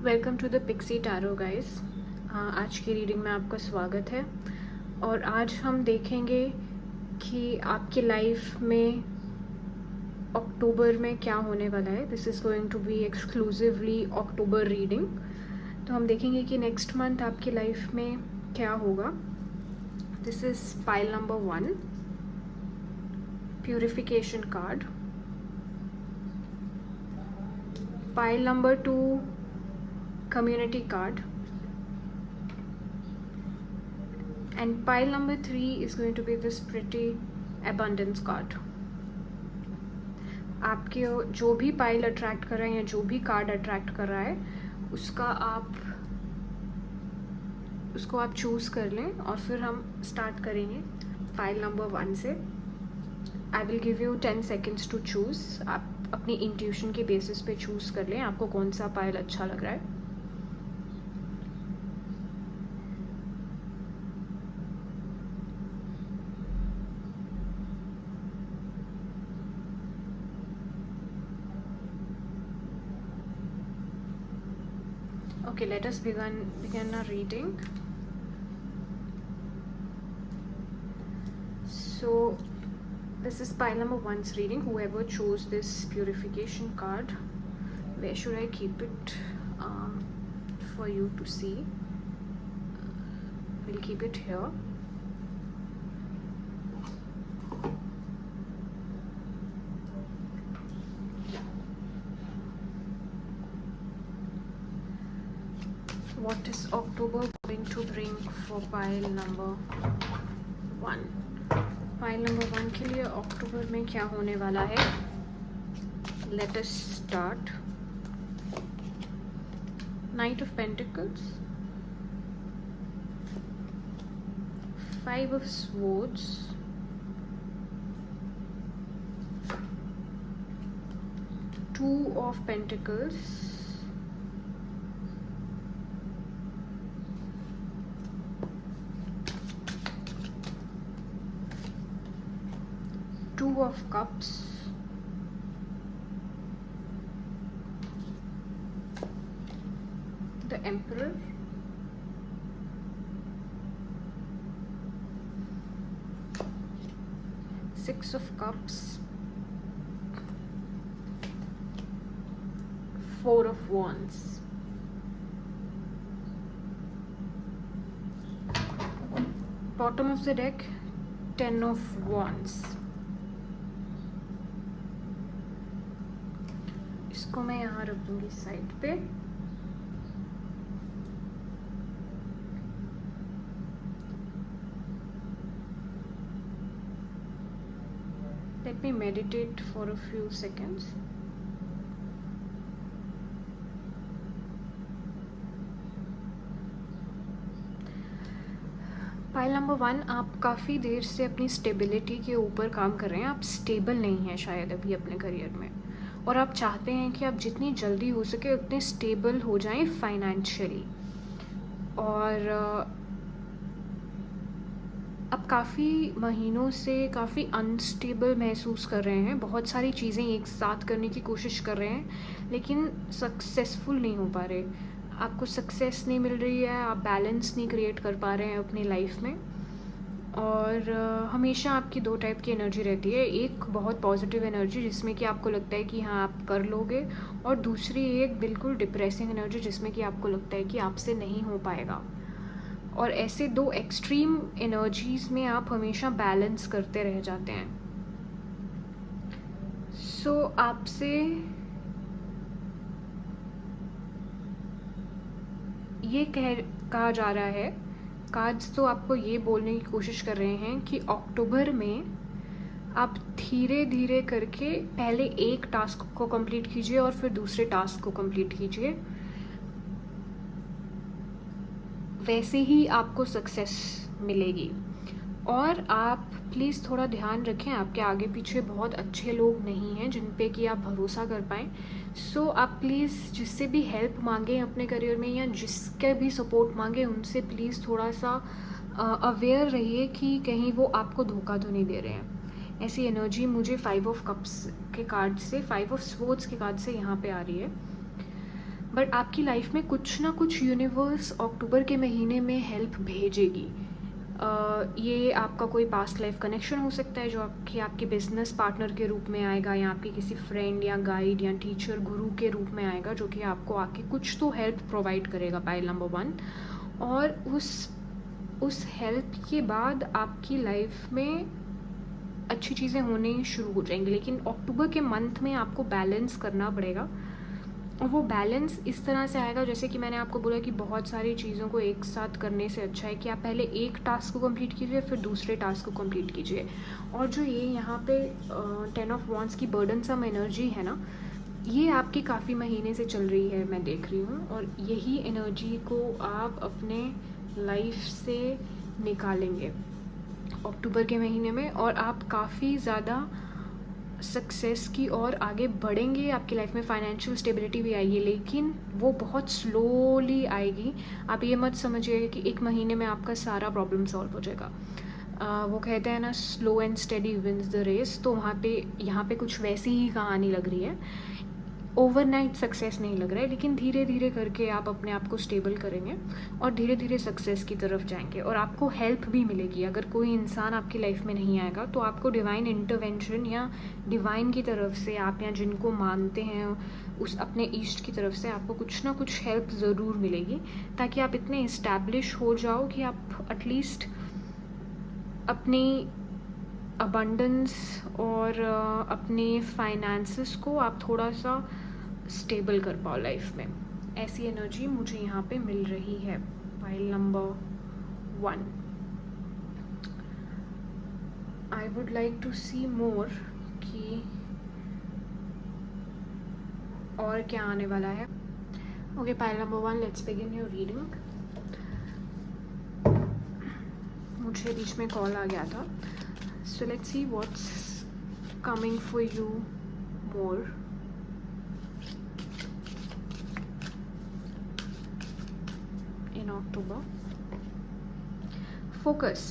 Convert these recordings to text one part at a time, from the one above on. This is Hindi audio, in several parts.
Welcome to the Pixie Tarot guys. आज की रीडिंग में आपका स्वागत है और आज हम देखेंगे कि आपकी लाइफ में अक्टूबर में क्या होने वाला है। This is going to be exclusively October reading. तो हम देखेंगे कि नेक्स्ट मंथ आपकी लाइफ में क्या होगा। This is pile number 1, purification card. Pile number 2, community card, and pile number 3 is going to be this pretty abundance card. आपके जो भी पाइल अट्रैक्ट कर रहे हैं या जो भी कार्ड अट्रैक्ट कर रहा है उसको आप चूज़ कर लें और फिर हम स्टार्ट करेंगे पाइल नंबर 1 से। I will give you 10 seconds to choose. आप अपनी इंट्यूशन के बेसिस पे चूज़ कर लें आपको कौन सा पाइल अच्छा लग रहा है। Okay, let us begin our reading. So this is pile number 1's reading. Whoever chose this purification card, where should I keep it for you to see? We'll keep it here. What is October going to bring for pile number 1? Pile number 1 के लिए अक्टूबर में क्या होने वाला है? Let us start. Night of pentacles, 5 of swords, Two of Pentacles, Two of Cups, the Emperor, Six of Cups, Four of Wands. Bottom of the deck, 10 of Wands. इसको मैं यहाँ रख दूंगी साइड पे। Let me meditate for a few seconds. Pile number 1, आप काफ़ी देर से अपनी स्टेबिलिटी के ऊपर काम कर रहे हैं। आप स्टेबल नहीं हैं शायद अभी अपने करियर में, और आप चाहते हैं कि आप जितनी जल्दी हो सके उतने स्टेबल हो जाएं फाइनेंशियली। और आप काफ़ी महीनों से काफ़ी अनस्टेबल महसूस कर रहे हैं। बहुत सारी चीज़ें एक साथ करने की कोशिश कर रहे हैं लेकिन सक्सेसफुल नहीं हो पा रहे। आपको सक्सेस नहीं मिल रही है, आप बैलेंस नहीं क्रिएट कर पा रहे हैं अपनी लाइफ में। और हमेशा आपकी 2 टाइप की एनर्जी रहती है। एक बहुत पॉजिटिव एनर्जी जिसमें कि आपको लगता है कि हाँ आप कर लोगे, और दूसरी एक बिल्कुल डिप्रेसिंग एनर्जी जिसमें कि आपको लगता है कि आपसे नहीं हो पाएगा। और ऐसे 2 एक्सट्रीम एनर्जीज़ में आप हमेशा बैलेंस करते रह जाते हैं। सो आपसे ये कहा जा रहा है, कार्ड्स तो आपको ये बोलने की कोशिश कर रहे हैं कि अक्टूबर में आप धीरे धीरे करके पहले एक टास्क को कंप्लीट कीजिए और फिर दूसरे टास्क को कंप्लीट कीजिए। वैसे ही आपको सक्सेस मिलेगी। और आप प्लीज़ थोड़ा ध्यान रखें, आपके आगे पीछे बहुत अच्छे लोग नहीं हैं जिन पे कि आप भरोसा कर पाएँ। सो आप प्लीज़ जिससे भी हेल्प मांगें अपने करियर में या जिसके भी सपोर्ट मांगें उनसे प्लीज़ थोड़ा सा अवेयर रहिए कि कहीं वो आपको धोखा तो नहीं दे रहे हैं। ऐसी एनर्जी मुझे 5 ऑफ कप्स के कार्ड से, 5 ऑफ स्वॉर्ड्स के कार्ड से यहाँ पे आ रही है। बट आपकी लाइफ में कुछ ना कुछ यूनिवर्स अक्टूबर के महीने में हेल्प भेजेगी। ये आपका कोई पास्ट लाइफ कनेक्शन हो सकता है जो आपके बिजनेस पार्टनर के रूप में आएगा, या आपके किसी फ्रेंड या गाइड या टीचर गुरु के रूप में आएगा, जो कि आपको आके कुछ तो हेल्प प्रोवाइड करेगा, पाइल नंबर 1। और उस हेल्प के बाद आपकी लाइफ में अच्छी चीज़ें होने शुरू हो जाएंगी। लेकिन अक्टूबर के मंथ में आपको बैलेंस करना पड़ेगा, और वो बैलेंस इस तरह से आएगा, जैसे कि मैंने आपको बोला कि बहुत सारी चीज़ों को एक साथ करने से अच्छा है कि आप पहले एक टास्क को कंप्लीट कीजिए, फिर दूसरे टास्क को कंप्लीट कीजिए। और जो ये यहाँ पे 10 ऑफ वॉन्ड्स की बर्डनसम एनर्जी है ना, ये आपकी काफ़ी महीने से चल रही है, मैं देख रही हूँ। और यही एनर्जी को आप अपने लाइफ से निकालेंगे अक्टूबर के महीने में, और आप काफ़ी ज़्यादा सक्सेस की ओर आगे बढ़ेंगे। आपकी लाइफ में फाइनेंशियल स्टेबिलिटी भी आएगी, लेकिन वो बहुत स्लोली आएगी। आप ये मत समझिए कि एक महीने में आपका सारा प्रॉब्लम सॉल्व हो जाएगा। वो कहते हैं ना, slow and steady wins the race. तो यहाँ पे कुछ वैसी ही कहानी लग रही है। ओवरनाइट सक्सेस नहीं लग रहा है, लेकिन धीरे धीरे करके आप अपने आप को स्टेबल करेंगे और धीरे धीरे सक्सेस की तरफ जाएंगे। और आपको हेल्प भी मिलेगी। अगर कोई इंसान आपकी लाइफ में नहीं आएगा तो आपको डिवाइन इंटरवेंशन या डिवाइन की तरफ से, आप या जिनको मानते हैं उस अपने ईस्ट की तरफ से, आपको कुछ ना कुछ हेल्प ज़रूर मिलेगी, ताकि आप इतने इस्टेब्लिश हो जाओ कि आप एटलीस्ट अपनी अबंडेंस और अपने फाइनेंसेस को आप थोड़ा सा स्टेबल कर पाओ लाइफ में। ऐसी एनर्जी मुझे यहाँ पे मिल रही है, pile number 1। I would like to see more कि और क्या आने वाला है। Okay, pile number 1, let's begin your reading. मुझे बीच में कॉल आ गया था, so let's see what's coming for you more. In October, focus.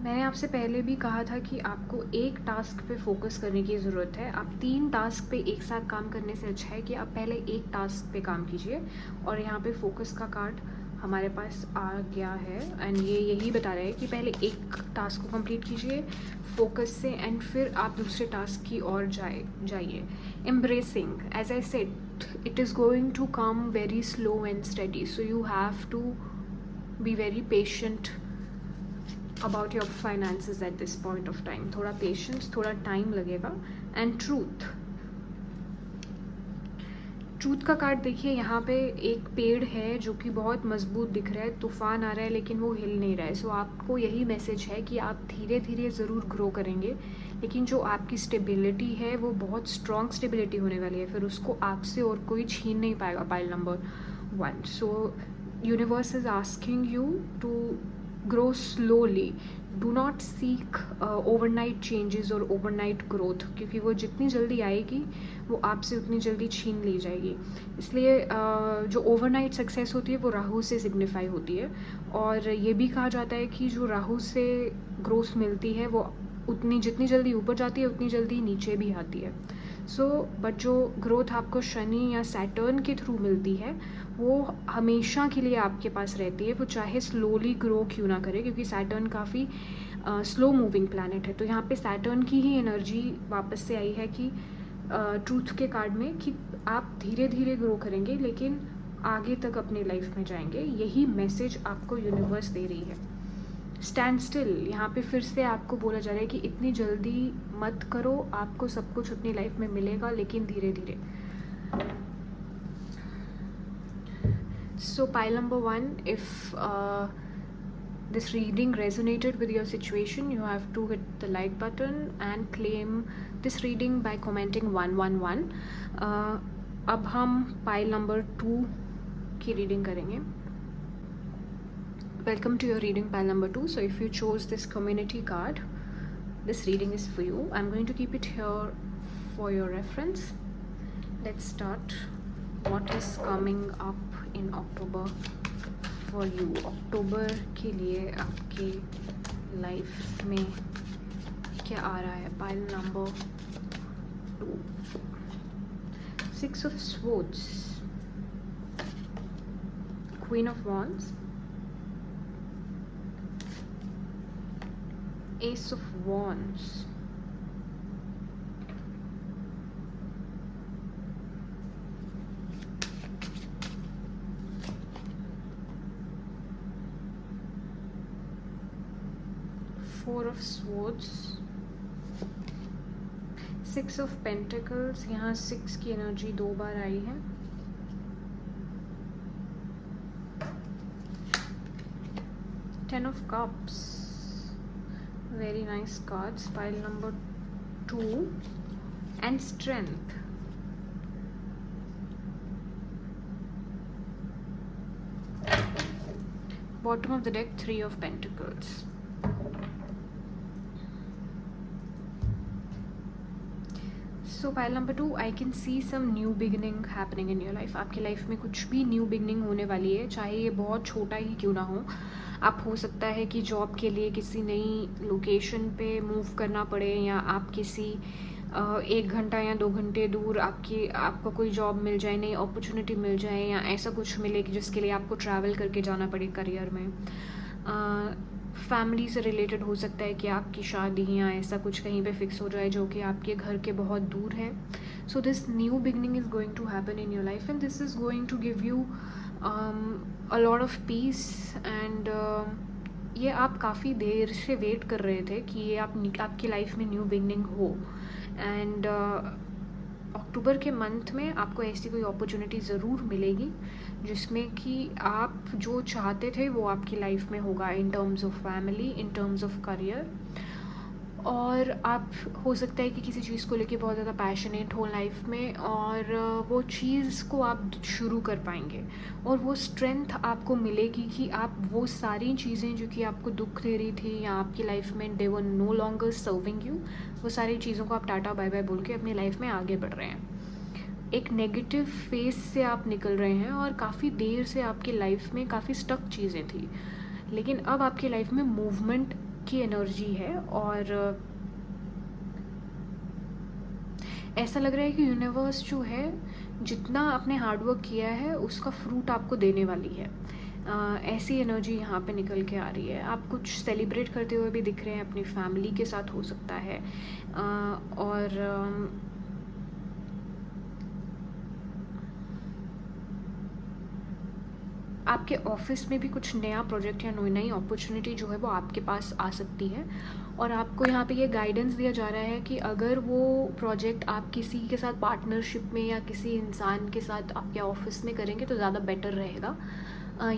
मैंने आपसे पहले भी कहा था कि आपको एक टास्क पे फोकस करने की ज़रूरत है। आप 3 टास्क पे एक साथ काम करने से अच्छा है कि आप पहले एक टास्क पे काम कीजिए। और यहाँ पे फोकस का कार्ड हमारे पास आ गया है, एंड ये यही बता रहा है कि पहले एक टास्क को कंप्लीट कीजिए फोकस से, एंड फिर आप दूसरे टास्क की ओर जाइए। Embracing, as I said, it is going to come very slow and steady, so you have to be very patient about your finances at this point of time. थोड़ा पेशेंस, थोड़ा टाइम लगेगा। एंड ट्रूथ का कार्ड देखिए, यहाँ पे एक पेड़ है जो कि बहुत मजबूत दिख रहा है, तूफान आ रहा है लेकिन वो हिल नहीं रहा है। सो आपको यही मैसेज है कि आप धीरे धीरे ज़रूर ग्रो करेंगे, लेकिन जो आपकी स्टेबिलिटी है वो बहुत स्ट्रॉन्ग स्टेबिलिटी होने वाली है, फिर उसको आपसे और कोई छीन नहीं पाएगा, pile number 1। So universe is asking you to grow slowly. Do not seek overnight changes और overnight growth, क्योंकि वो जितनी जल्दी आएगी वो आपसे उतनी जल्दी छीन ली जाएगी। इसलिए जो ओवरनाइट सक्सेस होती है वो राहु से सिग्निफाई होती है, और ये भी कहा जाता है कि जो राहु से ग्रोथ मिलती है वो जितनी जल्दी ऊपर जाती है उतनी जल्दी नीचे भी आती है। बट जो ग्रोथ आपको शनि या सैटर्न के थ्रू मिलती है वो हमेशा के लिए आपके पास रहती है, वो चाहे स्लोली ग्रो क्यों ना करे, क्योंकि सैटर्न काफ़ी स्लो मूविंग प्लैनेट है। तो यहाँ पे सैटर्न की ही एनर्जी वापस से आई है कि ट्रूथ के कार्ड में, कि आप धीरे धीरे ग्रो करेंगे लेकिन आगे तक अपने लाइफ में जाएंगे। यही मैसेज आपको यूनिवर्स दे रही है। स्टैंड स्टिल, यहाँ पे फिर से आपको बोला जा रहा है कि इतनी जल्दी मत करो, आपको सब कुछ अपनी लाइफ में मिलेगा, लेकिन धीरे धीरे। So pile number 1, if this reading resonated with your situation, you have to hit the like button and claim this reading by commenting 111. अब हम pile number 2 की reading करेंगे. Welcome to your reading, pile number 2. So if you chose this community card, this reading is for you. I'm going to keep it here for your reference. Let's start. What is coming up in October for you? अक्टूबर के लिए आपके लाइफ में क्या आ रहा है? Pile number 2, 6 of Swords. Queen of Wands, Ace of Wands, Four of Swords, Six of Pentacles. यहाँ 6 की एनर्जी 2 बार आई है. Ten of Cups. Very nice cards. Pile number 2. And Strength. Bottom of the deck, 3 of Pentacles. So pile number 2, I can see some new beginning happening in your life. आपकी लाइफ में कुछ भी न्यू बिगनिंग होने वाली है, चाहे ये बहुत छोटा ही क्यों ना हो. आप हो सकता है कि जॉब के लिए किसी नई लोकेशन पे मूव करना पड़े, या आप किसी 1 घंटा या 2 घंटे दूर आपको कोई जॉब मिल जाए, नई अपॉर्चुनिटी मिल जाए, या ऐसा कुछ मिले कि जिसके लिए आपको ट्रैवल करके जाना पड़े करियर में. फैमिली से रिलेटेड हो सकता है कि आपकी शादी या ऐसा कुछ कहीं पे फिक्स हो जाए जो कि आपके घर के बहुत दूर है. So this new beginning is going to happen in your life, and this is going to give you a lot of peace. And ये आप काफ़ी देर से वेट कर रहे थे कि ये आपकी लाइफ में न्यू बिगनिंग हो. एंड अक्टूबर के मंथ में आपको ऐसी कोई अपॉर्चुनिटी ज़रूर मिलेगी जिसमें कि आप जो चाहते थे वो आपकी लाइफ में होगा, in terms of family, in terms of career. और आप हो सकता है कि किसी चीज़ को लेके बहुत ज़्यादा पैशनेट हो लाइफ में, और वो चीज़ को आप शुरू कर पाएंगे, और वो स्ट्रेंथ आपको मिलेगी कि आप वो सारी चीज़ें जो कि आपको दुख दे रही थी या आपकी लाइफ में they were no longer serving you, वो सारी चीज़ों को आप टाटा बाय बाय बोल के अपनी लाइफ में आगे बढ़ रहे हैं. एक नेगेटिव फेस से आप निकल रहे हैं, और काफ़ी देर से आपकी लाइफ में काफ़ी स्टक चीज़ें थी, लेकिन अब आपकी लाइफ में मूवमेंट की एनर्जी है. और ऐसा लग रहा है कि यूनिवर्स जो है जितना आपने हार्डवर्क किया है उसका फ्रूट आपको देने वाली है. ऐसी एनर्जी यहाँ पे निकल के आ रही है. आप कुछ सेलिब्रेट करते हुए भी दिख रहे हैं, अपनी फैमिली के साथ हो सकता है. और आपके ऑफिस में भी कुछ नया प्रोजेक्ट या नई अपॉर्चुनिटी जो है वो आपके पास आ सकती है. और आपको यहाँ पे ये गाइडेंस दिया जा रहा है कि अगर वो प्रोजेक्ट आप किसी के साथ पार्टनरशिप में या किसी इंसान के साथ आपके ऑफिस में करेंगे तो ज़्यादा बेटर रहेगा,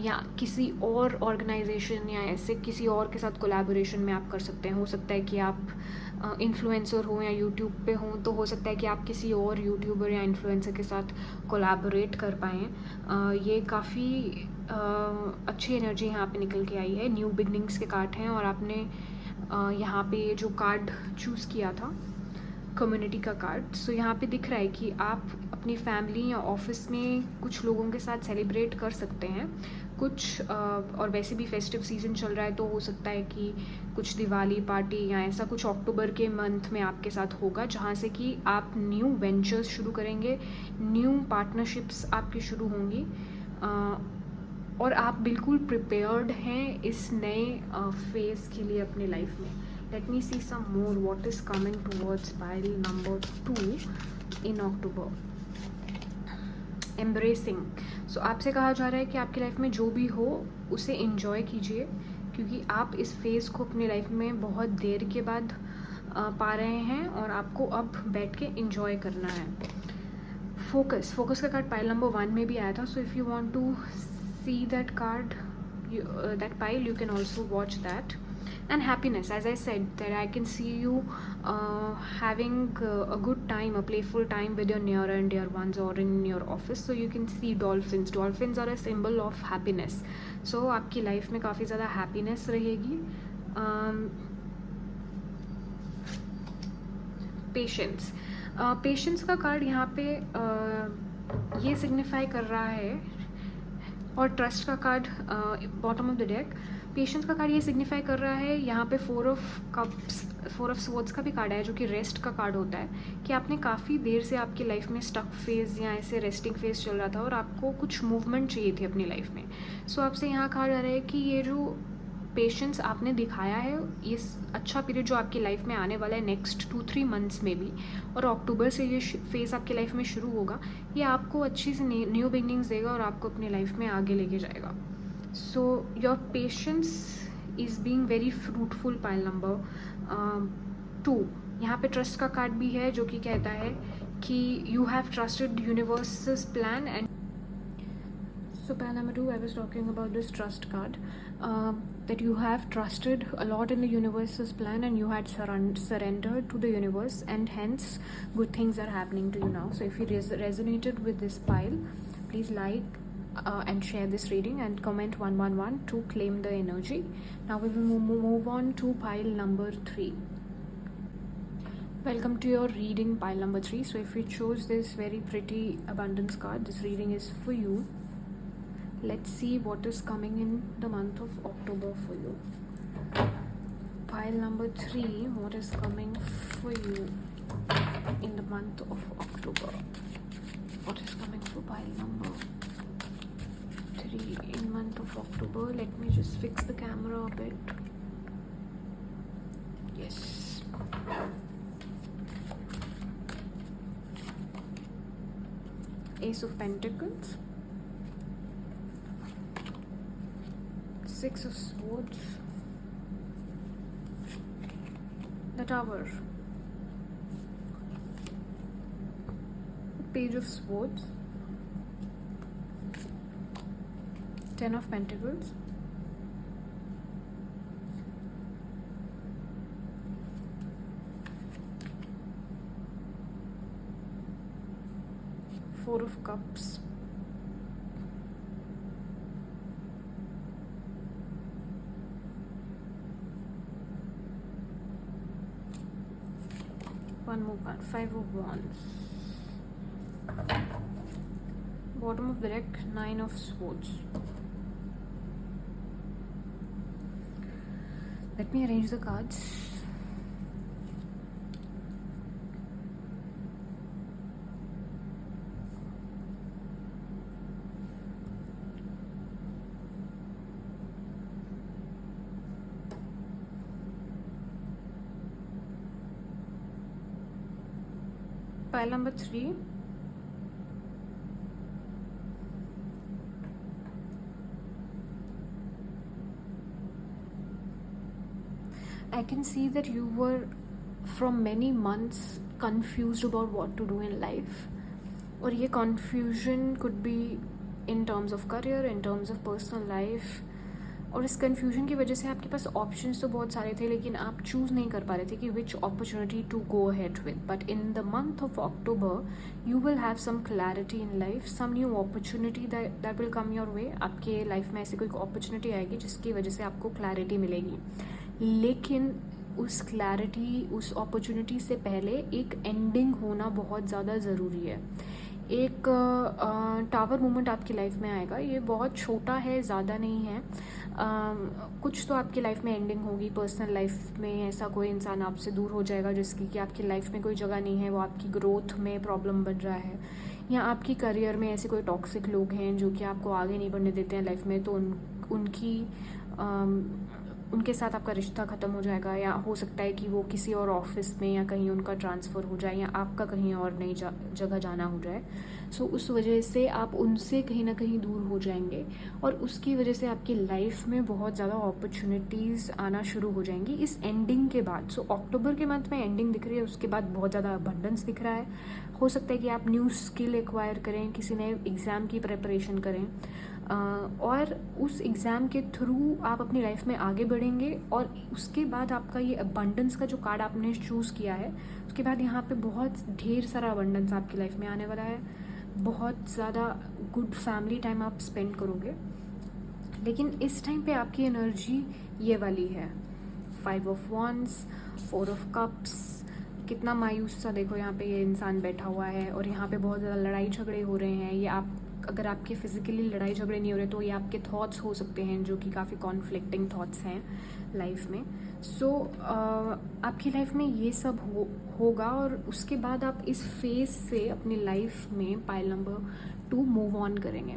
या किसी और ऑर्गेनाइजेशन या ऐसे किसी और के साथ कोलैबोरेशन में आप कर सकते हैं. हो सकता है कि आप इन्फ्लुएंसर हो या यूट्यूब पे हो, तो हो सकता है कि आप किसी और यूट्यूबर या इन्फ्लुएंसर के साथ कोलैबोरेट कर पाएँ. ये काफ़ी अच्छी एनर्जी यहाँ पे निकल के आई है. न्यू बिगनिंग्स के कार्ड हैं, और आपने यहाँ पे जो कार्ड चूज़ किया था कम्युनिटी का कार्ड, सो यहाँ पे दिख रहा है कि आप अपनी फैमिली या ऑफिस में कुछ लोगों के साथ सेलिब्रेट कर सकते हैं कुछ. और वैसे भी फेस्टिव सीज़न चल रहा है, तो हो सकता है कि कुछ दिवाली पार्टी या ऐसा कुछ अक्टूबर के मंथ में आपके साथ होगा, जहाँ से कि आप न्यू वेंचर्स शुरू करेंगे, न्यू पार्टनरशिप्स आपकी शुरू होंगी, और आप बिल्कुल प्रिपेयर्ड हैं इस नए फेज़ के लिए अपनी लाइफ में. Let me see some more what is coming towards pile number 2 in October. Embracing. So आपसे कहा जा रहा है कि आपकी लाइफ में जो भी हो उसे enjoy कीजिए, क्योंकि आप इस फेज़ को अपनी लाइफ में बहुत देर के बाद पा रहे हैं, और आपको अब बैठ के enjoy करना है. फोकस का कार्ड पाइल नंबर 1 में भी आया था. So if you want to see that card, that pile, you can also watch that. And happiness, as I said, that I can see you having a good time, a playful time with your near and dear ones, or in your office. So you can see dolphins are a symbol of happiness. So आपकी लाइफ में काफ़ी ज़्यादा happiness रहेगी. पेशेंस का कार्ड यहाँ पे ये सिग्निफाई कर रहा है और ट्रस्ट का card bottom of the deck. Patience का कार्ड ये सिग्निफाई कर रहा है, यहाँ पे 4 ऑफ स्वॉर्ड्स का भी कार्ड है जो कि रेस्ट का कार्ड होता है, कि आपने काफ़ी देर से आपकी लाइफ में स्टक फेज़ या ऐसे रेस्टिंग फेज़ चल रहा था और आपको कुछ मूवमेंट चाहिए थी अपनी लाइफ में। सो आपसे यहाँ कहा जा रहा है कि ये जो पेशेंस आपने दिखाया है, ये अच्छा पीरियड जो आपकी लाइफ में आने वाला है नेक्स्ट 2-3 मंथ्स में भी, और अक्टूबर से ये फेज़ आपकी लाइफ में शुरू होगा, ये आपको अच्छी से न्यू बिगनिंग्स देगा और आपको अपनी लाइफ में आगे लेके जाएगा। So your patience is being very fruitful. Pile number 2, यहाँ पे ट्रस्ट का कार्ड भी है जो कि कहता है कि you have trusted universe's plan and so pile number 2, I was talking about this trust card, that you have trusted a lot in the universe's plan and you had surrendered to the universe, and hence good things are happening to you now. So if you resonated with this pile, please like and share this reading and comment 111 to claim the energy. Now we will move on to pile number 3. Welcome to your reading, pile number 3. So if you chose this very pretty abundance card, this reading is for you. Let's see what is coming in the month of October for you. Pile number 3, what is coming for you in the month of October? What is coming for pile number 3 in month of October? Let me just fix the camera a bit. Yes. Ace of Pentacles, 6 of Swords, the Tower, Page of Swords, 10 of Pentacles, Four of Cups, one more card, 5 of Wands, bottom of the deck, 9 of Swords. Let me arrange the cards. Pile number 3, I can see that you were from many months confused about what to do in life, और ये confusion could be in terms of career, in terms of personal life, और इस कन्फ्यूजन की वजह से आपके पास ऑप्शंस तो बहुत सारे थे लेकिन आप चूज़ नहीं कर पा रहे थे कि which opportunity to go ahead with. But in the month of October you will have some clarity in life, some new opportunity that will come your way. आपके लाइफ में ऐसी कोई अपॉर्चुनिटी आएगी जिसकी वजह से आपको क्लैरिटी मिलेगी, लेकिन उस क्लैरिटी, उस अपॉर्चुनिटी से पहले एक एंडिंग होना बहुत ज़्यादा ज़रूरी है. एक टावर मोमेंट आपकी लाइफ में आएगा, ये बहुत छोटा है, ज़्यादा नहीं है. कुछ तो आपकी लाइफ में एंडिंग होगी. पर्सनल लाइफ में ऐसा कोई इंसान आपसे दूर हो जाएगा जिसकी कि आपकी लाइफ में कोई जगह नहीं है, वो आपकी ग्रोथ में प्रॉब्लम बन रहा है, या आपकी करियर में ऐसे कोई टॉक्सिक लोग हैं जो कि आपको आगे नहीं बढ़ने देते हैं लाइफ में, तो उनके साथ आपका रिश्ता ख़त्म हो जाएगा, या हो सकता है कि वो किसी और ऑफिस में या कहीं उनका ट्रांसफ़र हो जाए, या आपका कहीं और नई जगह जाना हो जाए. सो उस वजह से आप उनसे कहीं ना कहीं दूर हो जाएंगे और उसकी वजह से आपकी लाइफ में बहुत ज़्यादा अपॉर्चुनिटीज़ आना शुरू हो जाएंगी इस एंडिंग के बाद. सो अक्टूबर के मंथ में एंडिंग दिख रही है, उसके बाद बहुत ज़्यादा अबंडेंस दिख रहा है. हो सकता है कि आप न्यू स्किल एक्वायर करें, किसी नए एग्ज़ाम की प्रिपरेशन करें, और उस एग्ज़ाम के थ्रू आप अपनी लाइफ में आगे बढ़ेंगे. और उसके बाद आपका ये अबंडेंस का जो कार्ड आपने चूज़ किया है, उसके बाद यहाँ पे बहुत ढेर सारा अबंडेंस आपकी लाइफ में आने वाला है. बहुत ज़्यादा गुड फैमिली टाइम आप स्पेंड करोगे, लेकिन इस टाइम पे आपकी एनर्जी ये वाली है. 5 of Wands, 4 of Cups, कितना मायूस सा देखो यहाँ पे ये इंसान बैठा हुआ है, और यहाँ पे बहुत ज़्यादा लड़ाई झगड़े हो रहे हैं। ये आप, अगर आपके फिज़िकली लड़ाई झगड़े नहीं हो रहे तो ये आपके थॉट्स हो सकते हैं, जो कि काफ़ी कॉन्फ्लिक्टिंग थॉट्स हैं लाइफ में। सो आपकी लाइफ में ये सब होगा, और उसके बाद आप इस फेज से अपनी लाइफ में पाइल नंबर 2 मूव ऑन करेंगे।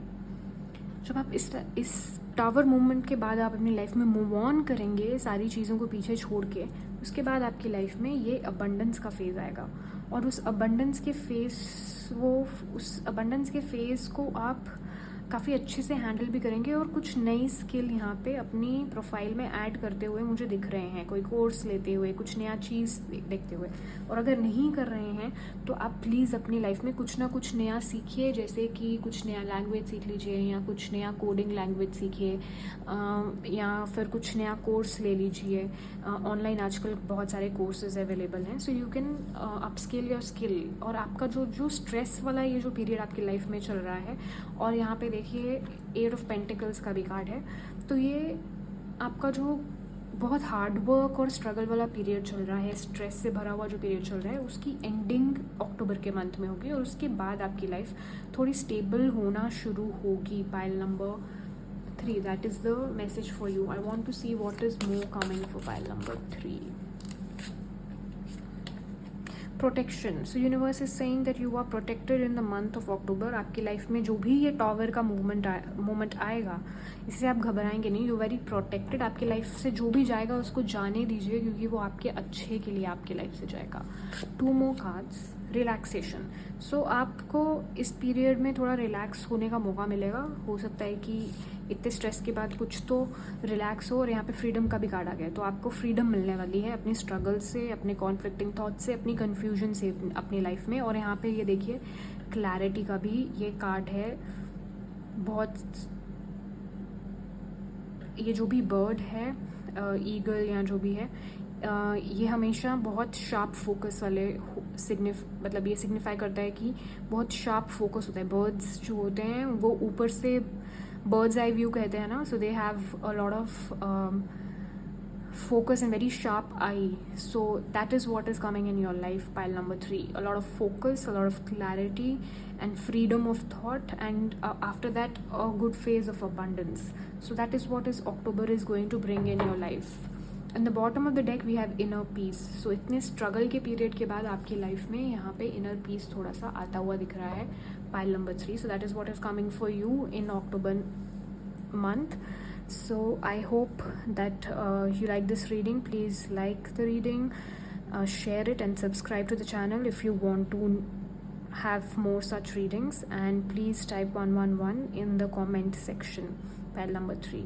जब आप इस टावर मूवमेंट के बाद आप अपनी लाइफ में मूव ऑन करेंगे, सारी चीज़ों को पीछे छोड़ के, उसके बाद आपकी लाइफ में ये अबंडेंस का फेज़ आएगा। और उस अबंडेंस के फेज़ को आप काफ़ी अच्छे से हैंडल भी करेंगे, और कुछ नई स्किल यहाँ पे अपनी प्रोफाइल में ऐड करते हुए मुझे दिख रहे हैं, कोई कोर्स लेते हुए, कुछ नया चीज़ देखते हुए। और अगर नहीं कर रहे हैं तो आप प्लीज़ अपनी लाइफ में कुछ ना कुछ नया सीखिए, जैसे कि कुछ नया लैंग्वेज सीख लीजिए, या कुछ नया कोडिंग लैंग्वेज सीखिए, या फिर कुछ नया कोर्स ले लीजिए। ऑनलाइन आजकल बहुत सारे कोर्सेज अवेलेबल हैं, so you can upskill your skill. और आपका जो स्ट्रेस वाला ये जो पीरियड आपकी लाइफ में चल रहा है, और यहाँ पे देखिए 8 ऑफ पेंटिकल्स का भी कार्ड है, तो ये आपका जो बहुत हार्ड वर्क और स्ट्रगल वाला पीरियड चल रहा है, स्ट्रेस से भरा हुआ जो पीरियड चल रहा है, उसकी एंडिंग अक्टूबर के मंथ में होगी, और उसके बाद आपकी लाइफ थोड़ी स्टेबल होना शुरू होगी। Pile number 3, that is the message for you. I want to see what is more coming for pile number 3। Protection. So universe is saying that you are protected in the month of October. आपकी लाइफ में जो भी ये टावर का मोमेंट आएगा, इससे आप घबराएंगे नहीं। You very protected. आपकी लाइफ से जो भी जाएगा उसको जाने दीजिए, क्योंकि वो आपके अच्छे के लिए आपकी लाइफ से जाएगा। 2 मोर कार्ड्स। रिलैक्सेशन। सो आपको इस पीरियड में थोड़ा रिलैक्स होने का मौका मिलेगा। हो सकता है कि इतने स्ट्रेस के बाद कुछ तो रिलैक्स हो, और यहाँ पे फ्रीडम का भी कार्ड आ गया है, तो आपको फ्रीडम मिलने वाली है अपनी स्ट्रगल से, अपने कॉन्फ्लिक्टिंग थॉट से, अपनी कन्फ्यूजन से अपनी लाइफ में। और यहाँ पे ये देखिए क्लैरिटी का भी ये कार्ड है। बहुत, ये जो भी बर्ड है, ईगल या जो भी है, ये हमेशा बहुत शार्प फोकस वाले मतलब ये सिग्निफाई करता है कि बहुत शार्प फोकस होता है। बर्ड्स जो होते हैं वो ऊपर से बर्ड्स आई व्यू कहते हैं ना, so they have a lot of focus and very sharp eye. So that is what is coming in your life, pile number 3. A lot of focus, a lot of clarity and freedom of thought, and after that a good phase of abundance. So that is what is October is going to bring in your life. In the bottom of the deck we have inner peace. So इतने struggle के period के बाद आपकी life में यहाँ पे inner peace थोड़ा सा आता हुआ दिख रहा है, pile number 3. So that is what is coming for you in October month. So I hope that you like this reading. Please like the reading, share it and subscribe to the channel if you want to have more such readings, and please type 111 in the comment section. Pile number 3.